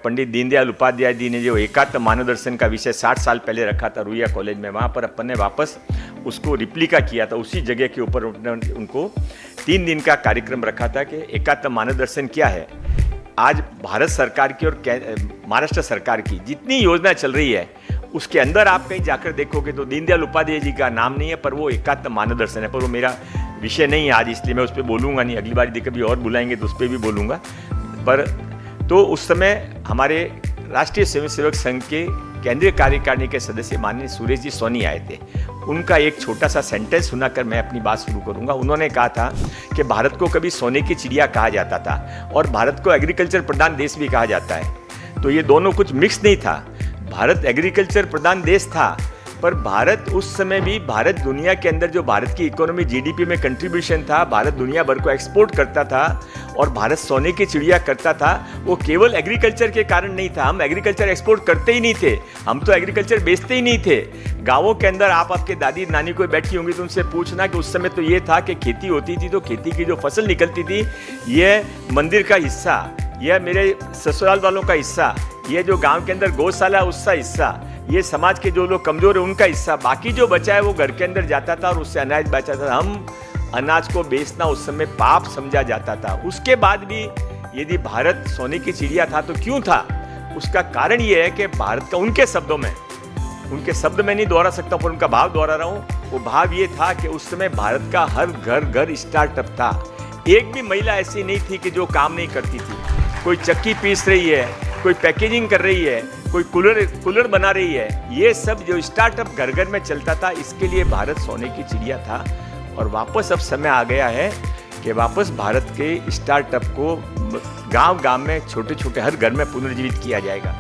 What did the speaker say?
पंडित दीनदयाल उपाध्याय जी ने जो एकात्म मानव दर्शन का विषय 60 साल पहले रखा था रुइया कॉलेज में, वहाँ पर अपन ने वापस उसको रिप्लिका किया था। उसी जगह के ऊपर उनको 3 दिन का कार्यक्रम रखा था कि एकात्म मानव दर्शन क्या है। आज भारत सरकार की और महाराष्ट्र सरकार की जितनी योजना चल रही है उसके अंदर आप कहीं जाकर देखोगे तो दीनदयाल उपाध्याय जी का नाम नहीं है, पर वो एकात्म मानव दर्शन है। पर वो मेरा विषय नहीं है आज, इसलिए मैं उस पर बोलूँगा नहीं। अगली बार कभी और बुलाएंगे तो उस पर भी बोलूँगा। पर तो उस समय हमारे राष्ट्रीय स्वयंसेवक संघ के केंद्रीय कार्यकारिणी के सदस्य माननीय सुरेश जी सोनी आए थे। उनका एक छोटा सा सेंटेंस सुनाकर मैं अपनी बात शुरू करूंगा। उन्होंने कहा था कि भारत को कभी सोने की चिड़िया कहा जाता था और भारत को एग्रीकल्चर प्रधान देश भी कहा जाता है। तो ये दोनों कुछ मिक्स नहीं था। भारत एग्रीकल्चर प्रधान देश था, पर भारत उस समय भी भारत दुनिया के अंदर जो भारत की इकोनॉमी जीडीपी में कंट्रीब्यूशन था, भारत दुनिया भर को एक्सपोर्ट करता था और भारत सोने की चिड़िया करता था, वो केवल एग्रीकल्चर के कारण नहीं था। हम एग्रीकल्चर एक्सपोर्ट करते ही नहीं थे, हम तो एग्रीकल्चर बेचते ही नहीं थे। गाँवों के अंदर आप आपके दादी नानी कोई बैठी होंगी तो उनसे पूछना कि उस समय तो ये था कि खेती होती थी तो खेती की जो फसल निकलती थी, ये मंदिर का हिस्सा, यह मेरे ससुराल वालों का हिस्सा, ये जो गांव के अंदर गौशाला उसका हिस्सा, ये समाज के जो लोग कमजोर है उनका हिस्सा, बाकी जो बचा है वो घर के अंदर जाता था और उससे अनाज बचा था। हम अनाज को बेचना उस समय पाप समझा जाता था। उसके बाद भी यदि भारत सोने की चिड़िया था तो क्यों था? उसका कारण ये है कि भारत का, उनके शब्द में नहीं दोहरा सकता पर उनका भाव दोहरा रहा हूँ। वो भाव ये था कि उस समय भारत का हर घर स्टार्टअप था। एक भी महिला ऐसी नहीं थी कि जो काम नहीं करती थी। कोई चक्की पीस रही है, कोई पैकेजिंग कर रही है, कोई कूलर बना रही है। ये सब जो स्टार्टअप घर घर में चलता था, इसके लिए भारत सोने की चिड़िया था। और वापस अब समय आ गया है कि वापस भारत के स्टार्टअप को गांव-गांव में, छोटे छोटे हर घर में पुनर्जीवित किया जाएगा।